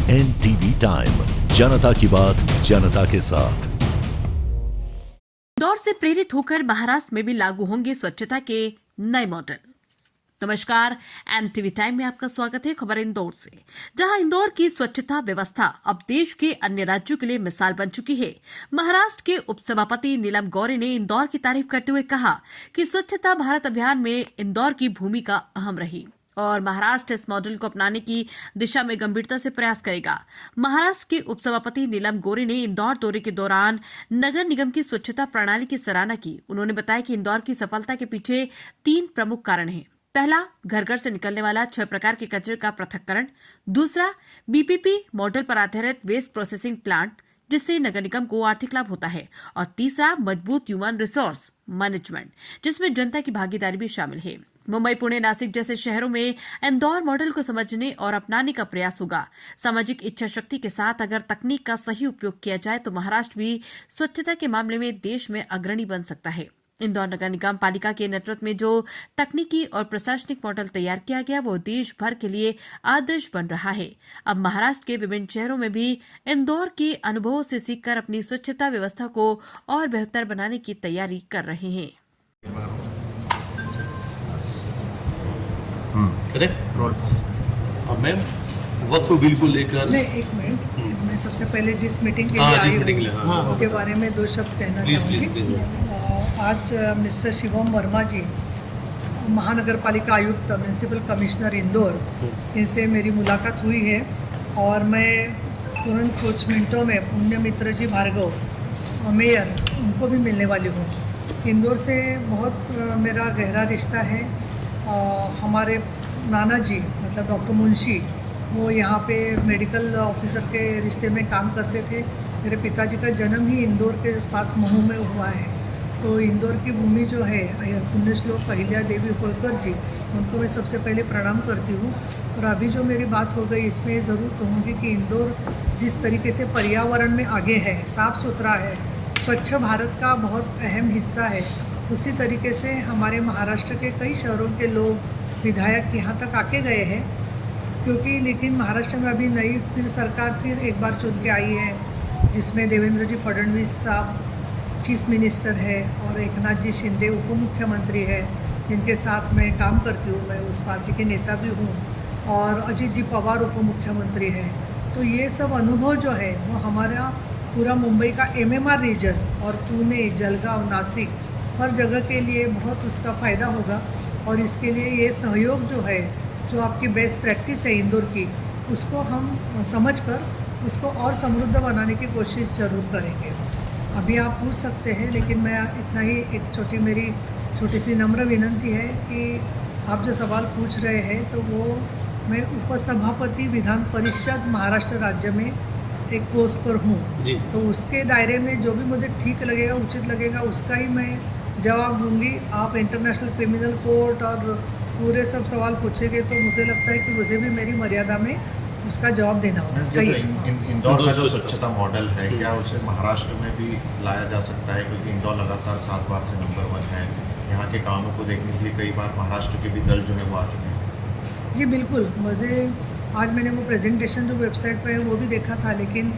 NTV time, जनता की बात जनता के साथ। इंदौर से प्रेरित होकर महाराष्ट्र में भी लागू होंगे स्वच्छता के नए मॉडल। नमस्कार, एनटीवी टाइम में आपका स्वागत है। खबर इंदौर से, जहां इंदौर की स्वच्छता व्यवस्था अब देश के अन्य राज्यों के लिए मिसाल बन चुकी है। महाराष्ट्र के उपसभापति नीलम गौरे ने इंदौर की तारीफ करते हुए कहा कि स्वच्छता भारत अभियान में इंदौर की भूमिका अहम रही और महाराष्ट्र इस मॉडल को अपनाने की दिशा में गंभीरता से प्रयास करेगा। महाराष्ट्र के उपसभापति नीलम गौरे ने इंदौर दौरे के दौरान नगर निगम की स्वच्छता प्रणाली की सराहना की। उन्होंने बताया कि इंदौर की सफलता के पीछे 3 प्रमुख कारण हैं। पहला, घर घर से निकलने वाला 6 प्रकार के कचरे का पृथक्करण। दूसरा, बीपीपी मॉडल पर आधारित वेस्ट प्रोसेसिंग प्लांट, जिससे नगर निगम को आर्थिक लाभ होता है। और तीसरा, मजबूत ह्यूमन रिसोर्स मैनेजमेंट, जिसमें जनता की भागीदारी भी शामिल है। मुंबई, पुणे, नासिक जैसे शहरों में इंदौर मॉडल को समझने और अपनाने का प्रयास होगा। सामाजिक इच्छा शक्ति के साथ अगर तकनीक का सही उपयोग किया जाए तो महाराष्ट्र भी स्वच्छता के मामले में देश में अग्रणी बन सकता है। इंदौर नगर निगम पालिका के नेतृत्व में जो तकनीकी और प्रशासनिक मॉडल तैयार किया गया वो देश भर के लिए आदर्श बन रहा है। अब महाराष्ट्र के विभिन्न शहरों में भी इंदौर के अनुभवों से सीखकर अपनी स्वच्छता व्यवस्था को और बेहतर बनाने की तैयारी कर रहे हैं। अब मैम वक्त को बिल्कुल लेकर नहीं, एक मिनट, मैं सबसे पहले जिस मीटिंग के जिस लिए मीटिंग आई के लिए, हूँ उसके बारे में 2 शब्द कहना चाहूँगी। प्लीज। आज मिस्टर शिवम वर्मा जी, महानगर पालिका आयुक्त, म्यूनसिपल कमिश्नर इंदौर, इनसे मेरी मुलाकात हुई है और मैं तुरंत कुछ मिनटों में पुण्य मित्र जी भार्गव मेयर, उनको भी मिलने वाली हूँ। इंदौर से बहुत मेरा गहरा रिश्ता है। हमारे नाना जी मतलब डॉक्टर मुंशी, वो यहाँ पे मेडिकल ऑफिसर के रिश्ते में काम करते थे। मेरे पिताजी का जन्म ही इंदौर के पास महू में हुआ है। तो इंदौर की भूमि जो है, पुण्यश्लोक अहिल्या देवी होलकर जी, उनको मैं सबसे पहले प्रणाम करती हूँ। और अभी जो मेरी बात हो गई इसमें ज़रूर कहूँगी कि इंदौर जिस तरीके से पर्यावरण में आगे है, साफ़ सुथरा है, स्वच्छ भारत का बहुत अहम हिस्सा है, उसी तरीके से हमारे महाराष्ट्र के कई शहरों के लोग, विधायक यहाँ तक आके गए हैं। क्योंकि लेकिन महाराष्ट्र में अभी नई फिर सरकार फिर एक बार चुन के आई है, जिसमें देवेंद्र जी फडणवीस साहब चीफ मिनिस्टर है और एकनाथ जी शिंदे उप मुख्यमंत्री है, जिनके साथ मैं काम करती हूँ। मैं उस पार्टी के नेता भी हूँ। और अजीत जी पवार उप मुख्यमंत्री हैं। तो ये सब अनुभव जो है वो हमारा पूरा मुंबई का MMR रीजन और पुणे, जलगांव, नासिक हर जगह के लिए बहुत उसका फ़ायदा होगा। और इसके लिए ये सहयोग जो है, जो आपकी बेस्ट प्रैक्टिस है इंदौर की, उसको हम समझकर उसको और समृद्ध बनाने की कोशिश ज़रूर करेंगे। अभी आप पूछ सकते हैं, लेकिन मैं इतना ही एक मेरी छोटी सी नम्र विनंती है कि आप जो सवाल पूछ रहे हैं तो वो मैं उपसभापति विधान परिषद महाराष्ट्र राज्य में एक पोस्ट पर हूँ। तो उसके दायरे में जो भी मुझे ठीक लगेगा, उचित लगेगा, उसका ही मैं जवाब दूंगी। आप इंटरनेशनल क्रिमिनल कोर्ट और पूरे सब सवाल पूछेंगे तो मुझे लगता है कि मुझे भी मेरी मर्यादा में उसका जवाब देना होगा। इंदौर का जो स्वच्छता मॉडल है, क्या उसे महाराष्ट्र में भी लाया जा सकता है? क्योंकि इंदौर लगातार 7 बार से नंबर 1 है। यहाँ के कामों को देखने के लिए कई बार महाराष्ट्र के भी दल जो है वो आ चुके हैं। जी बिल्कुल, मुझे आज मैंने वो प्रेजेंटेशन जो वेबसाइट पर है वो भी देखा था, लेकिन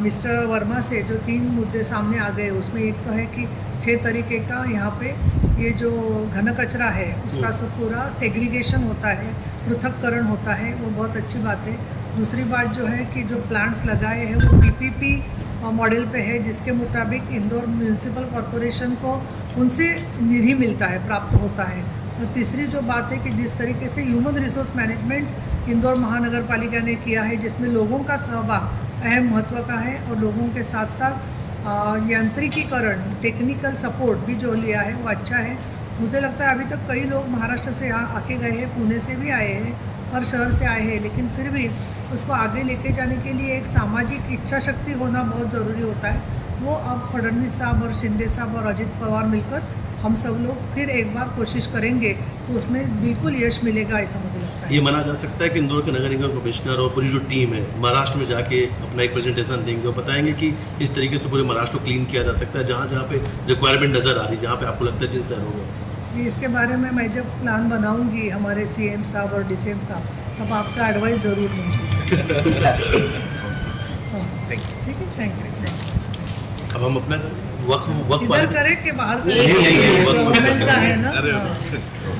मिस्टर वर्मा से जो 3 मुद्दे सामने आ गए, उसमें एक तो है कि 6 तरीके का यहाँ पे ये जो घन कचरा है उसका सब पूरा सेग्रीगेशन होता है, पृथक्करण होता है, वो बहुत अच्छी बात है। दूसरी बात जो है कि जो प्लांट्स लगाए हैं वो PPP मॉडल पे है, जिसके मुताबिक इंदौर म्यूनसिपल कॉरपोरेशन को उनसे निधि मिलता है, प्राप्त होता है। और तीसरी जो बात है कि जिस तरीके से ह्यूमन रिसोर्स मैनेजमेंट इंदौर महानगर पालिका ने किया है, जिसमें लोगों का सहभाग अहम महत्व का है और लोगों के साथ साथ यांत्रिकीकरण, टेक्निकल सपोर्ट भी जो लिया है वो अच्छा है। मुझे लगता है अभी तक कई लोग महाराष्ट्र से यहाँ आके गए हैं, पुणे से भी आए हैं और शहर से आए हैं, लेकिन फिर भी उसको आगे लेके जाने के लिए एक सामाजिक इच्छा शक्ति होना बहुत ज़रूरी होता है। वो अब फडणवीस साहब और शिंदे साहब और अजित पवार मिलकर हम सब लोग फिर एक बार कोशिश करेंगे तो उसमें बिल्कुल यश मिलेगा, ऐसा मुझे लगता है। ये माना जा सकता है कि इंदौर के नगर निगम कमिश्नर और पूरी जो टीम है महाराष्ट्र में जाके अपना एक प्रेजेंटेशन देंगे और बताएंगे कि इस तरीके से पूरे महाराष्ट्र को क्लीन किया जा सकता है, जहाँ जहाँ पे रिक्वायरमेंट नज़र आ रही है, जहाँ पे आपको लगता है जिन शहरों में। इसके बारे में मैं जब प्लान बनाऊंगी हमारे CM साहब और DCM साहब, तब आपका एडवाइस ज़रूर लूँगी। ठीक है, थैंक यू। अब हम अपना वक्त इधर करें कि बाहर करें? नहीं, वक्त गवर्नमेंट का है ना। हाँ।